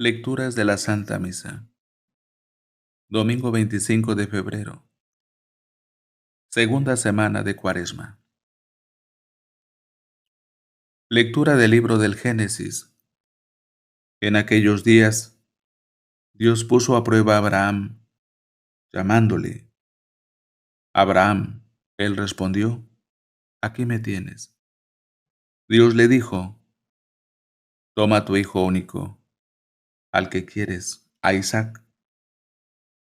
Lecturas de la Santa Misa. Domingo 25 de febrero. Segunda semana de Cuaresma. Lectura del libro del Génesis. En aquellos días, Dios puso a prueba a Abraham, llamándole. Abraham, él respondió, aquí me tienes. Dios le dijo, toma a tu hijo único, al que quieres, a Isaac,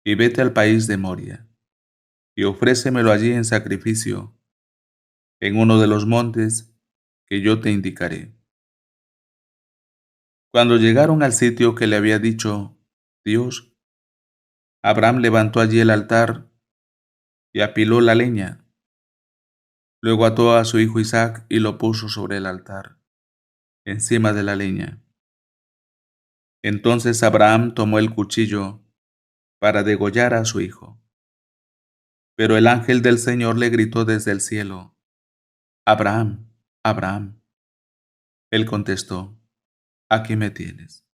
y vete al país de Moria, y ofrécemelo allí en sacrificio, en uno de los montes que yo te indicaré. Cuando llegaron al sitio que le había dicho Dios, Abraham levantó allí el altar y apiló la leña. Luego ató a su hijo Isaac y lo puso sobre el altar, encima de la leña. Entonces Abraham tomó el cuchillo para degollar a su hijo. Pero el ángel del Señor le gritó desde el cielo, Abraham, Abraham. Él contestó, aquí me tienes.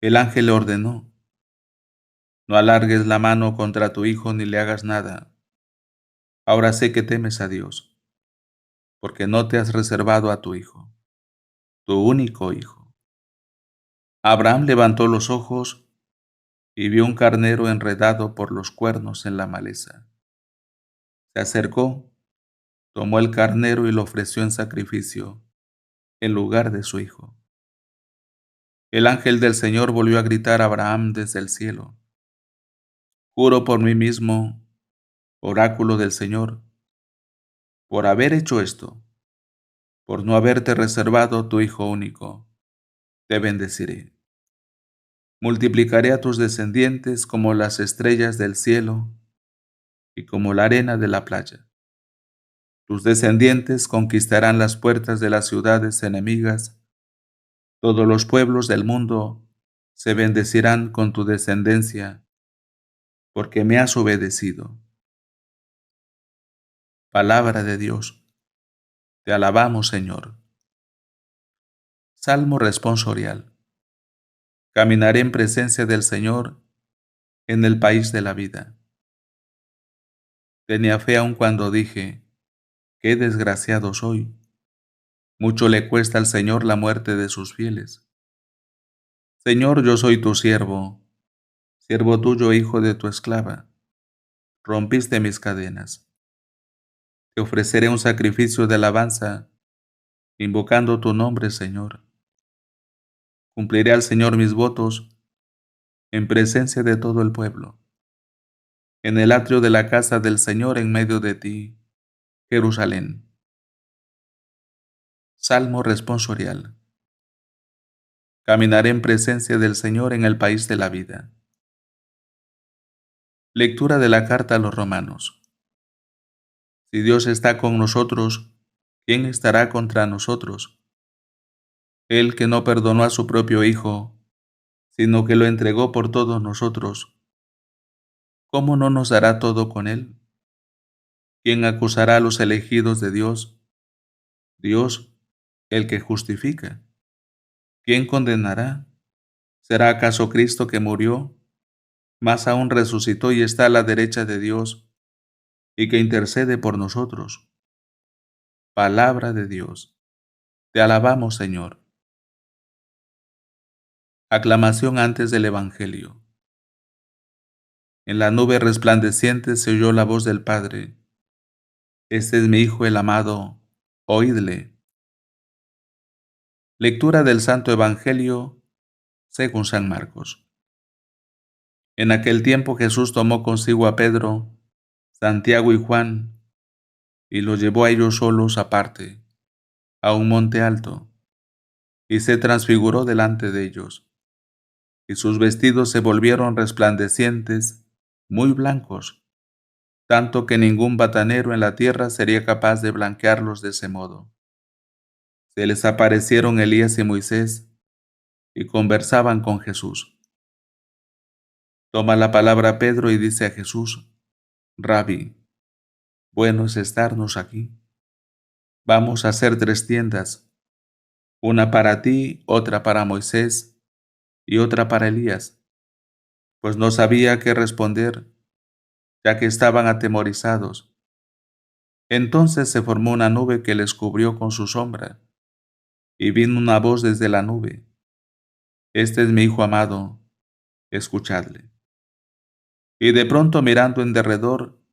El ángel le ordenó, no alargues la mano contra tu hijo ni le hagas nada. Ahora sé que temes a Dios, porque no te has reservado a tu hijo, tu único hijo. Abraham levantó los ojos y vio un carnero enredado por los cuernos en la maleza. Se acercó, tomó el carnero y lo ofreció en sacrificio, en lugar de su hijo. El ángel del Señor volvió a gritar a Abraham desde el cielo. Juro por mí mismo, oráculo del Señor, por haber hecho esto, por no haberte reservado tu hijo único, te bendeciré. Multiplicaré a tus descendientes como las estrellas del cielo y como la arena de la playa. Tus descendientes conquistarán las puertas de las ciudades enemigas. Todos los pueblos del mundo se bendecirán con tu descendencia, porque me has obedecido. Palabra de Dios. Te alabamos, Señor. Salmo responsorial. Caminaré en presencia del Señor en el país de la vida. Tenía fe aun cuando dije, qué desgraciado soy. Mucho le cuesta al Señor la muerte de sus fieles. Señor, yo soy tu siervo, siervo tuyo, hijo de tu esclava. Rompiste mis cadenas. Te ofreceré un sacrificio de alabanza, invocando tu nombre, Señor. Cumpliré al Señor mis votos en presencia de todo el pueblo, en el atrio de la casa del Señor en medio de ti, Jerusalén. Salmo responsorial. Caminaré en presencia del Señor en el país de la vida. Lectura de la carta a los Romanos. Si Dios está con nosotros, ¿quién estará contra nosotros? Él que no perdonó a su propio Hijo, sino que lo entregó por todos nosotros, ¿cómo no nos dará todo con él? ¿Quién acusará a los elegidos de Dios? Dios, el que justifica. ¿Quién condenará? ¿Será acaso Cristo que murió, más aún resucitó y está a la derecha de Dios, y que intercede por nosotros? Palabra de Dios. Te alabamos, Señor. Aclamación antes del Evangelio. En la nube resplandeciente se oyó la voz del Padre. Este es mi Hijo el amado, oídle. Lectura del Santo Evangelio según San Marcos. En aquel tiempo Jesús tomó consigo a Pedro, Santiago y Juan, y los llevó a ellos solos aparte, a un monte alto, y se transfiguró delante de ellos, y sus vestidos se volvieron resplandecientes, muy blancos, tanto que ningún batanero en la tierra sería capaz de blanquearlos de ese modo. Se les aparecieron Elías y Moisés, y conversaban con Jesús. Toma la palabra Pedro y dice a Jesús, Rabí, bueno es estarnos aquí. Vamos a hacer 3 tiendas, una para ti, otra para Moisés y otra para Elías, pues no sabía qué responder, ya que estaban atemorizados. Entonces se formó una nube que les cubrió con su sombra, y vino una voz desde la nube: Este es mi Hijo amado, escuchadle. Y de pronto, mirando en derredor,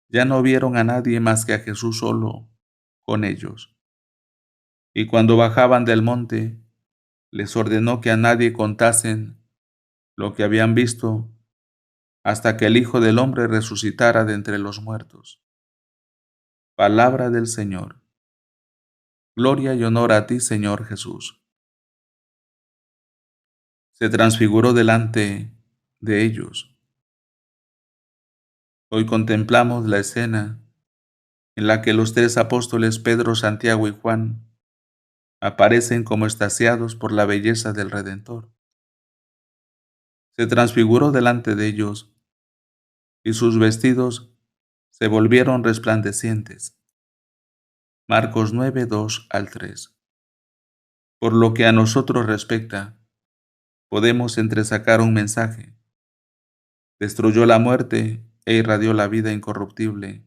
ya no vieron a nadie más que a Jesús solo con ellos. Y cuando bajaban del monte, les ordenó que a nadie contasen lo que habían visto hasta que el Hijo del Hombre resucitara de entre los muertos. Palabra del Señor. Gloria y honor a ti, Señor Jesús. Se transfiguró delante de ellos. Hoy contemplamos la escena en la que los tres apóstoles Pedro, Santiago y Juan aparecen como extasiados por la belleza del Redentor. Se transfiguró delante de ellos y sus vestidos se volvieron resplandecientes. Marcos 9, 2 al 3. Por lo que a nosotros respecta, podemos entresacar un mensaje. Destruyó la muerte e irradió la vida incorruptible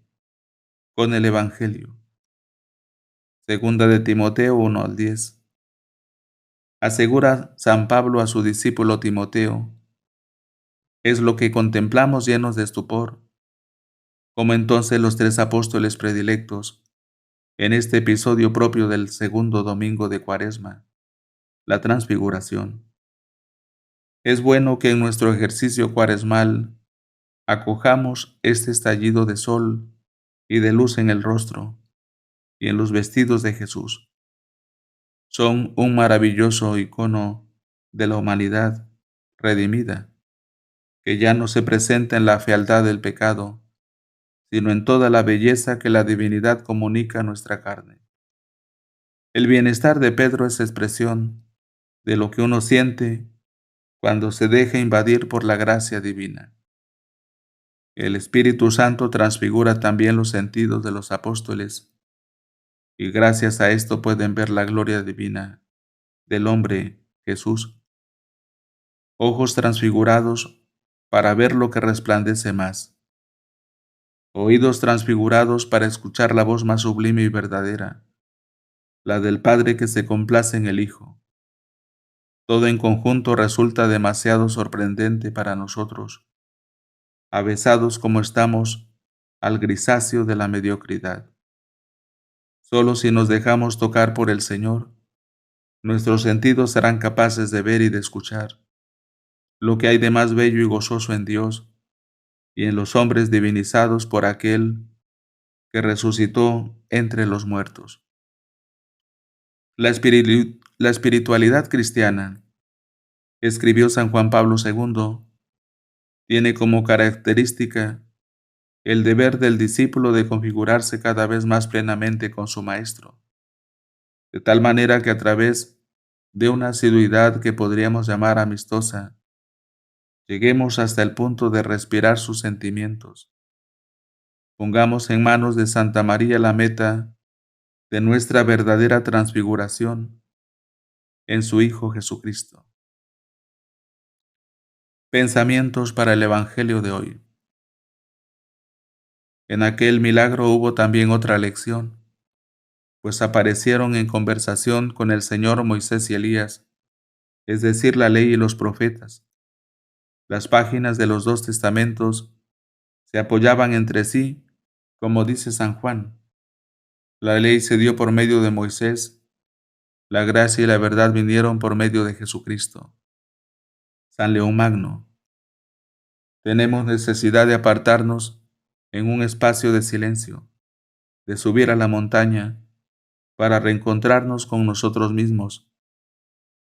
con el Evangelio. Segunda de Timoteo 1 al 10. Asegura San Pablo a su discípulo Timoteo: es lo que contemplamos llenos de estupor, como entonces los tres apóstoles predilectos, en este episodio propio del segundo domingo de Cuaresma, la Transfiguración. Es bueno que en nuestro ejercicio cuaresmal acojamos este estallido de sol y de luz en el rostro y en los vestidos de Jesús. Son un maravilloso icono de la humanidad redimida, que ya no se presenta en la fealdad del pecado, sino en toda la belleza que la divinidad comunica a nuestra carne. El bienestar de Pedro es expresión de lo que uno siente cuando se deja invadir por la gracia divina. El Espíritu Santo transfigura también los sentidos de los apóstoles, y gracias a esto pueden ver la gloria divina del hombre Jesús. Ojos transfigurados para ver lo que resplandece más. Oídos transfigurados para escuchar la voz más sublime y verdadera, la del Padre que se complace en el Hijo. Todo en conjunto resulta demasiado sorprendente para nosotros, avesados como estamos al grisáceo de la mediocridad. Solo si nos dejamos tocar por el Señor, nuestros sentidos serán capaces de ver y de escuchar lo que hay de más bello y gozoso en Dios y en los hombres divinizados por aquel que resucitó entre los muertos. La espiritualidad cristiana, escribió San Juan Pablo II, tiene como característica el deber del discípulo de configurarse cada vez más plenamente con su Maestro, de tal manera que a través de una asiduidad que podríamos llamar amistosa, lleguemos hasta el punto de respirar sus sentimientos. Pongamos en manos de Santa María la meta de nuestra verdadera transfiguración en su Hijo Jesucristo. Pensamientos para el Evangelio de hoy. En aquel milagro hubo también otra lección, pues aparecieron en conversación con el Señor Moisés y Elías, es decir, la ley y los profetas. Las páginas de los dos testamentos se apoyaban entre sí, como dice San Juan. La ley se dio por medio de Moisés, la gracia y la verdad vinieron por medio de Jesucristo. San León Magno. Tenemos necesidad de apartarnos en un espacio de silencio, de subir a la montaña para reencontrarnos con nosotros mismos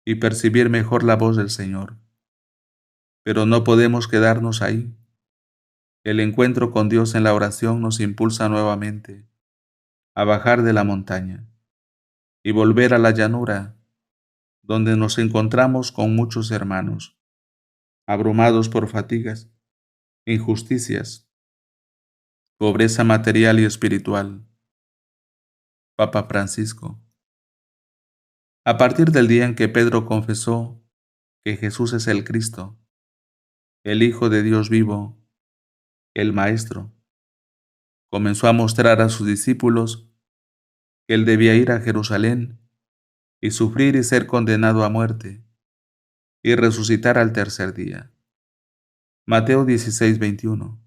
y percibir mejor la voz del Señor. Pero no podemos quedarnos ahí. El encuentro con Dios en la oración nos impulsa nuevamente a bajar de la montaña y volver a la llanura, donde nos encontramos con muchos hermanos, abrumados por fatigas, injusticias, pobreza material y espiritual. Papa Francisco. A partir del día en que Pedro confesó que Jesús es el Cristo, el Hijo de Dios vivo, el Maestro, comenzó a mostrar a sus discípulos que él debía ir a Jerusalén y sufrir y ser condenado a muerte, y resucitar al tercer día. Mateo 16:21.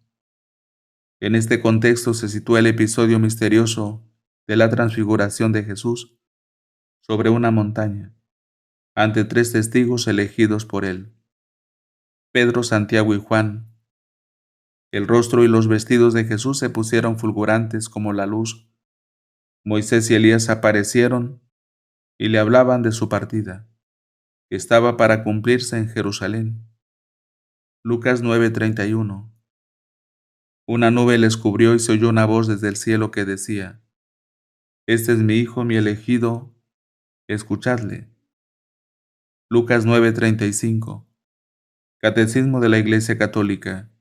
En este contexto se sitúa el episodio misterioso de la transfiguración de Jesús sobre una montaña, ante tres testigos elegidos por él, Pedro, Santiago y Juan. El rostro y los vestidos de Jesús se pusieron fulgurantes como la luz. Moisés y Elías aparecieron y le hablaban de su partida, que estaba para cumplirse en Jerusalén. Lucas 9:31. Una nube les cubrió y se oyó una voz desde el cielo que decía: Este es mi Hijo, mi elegido, escuchadle. Lucas 9:35. Catecismo de la Iglesia Católica,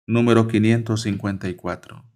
número 554.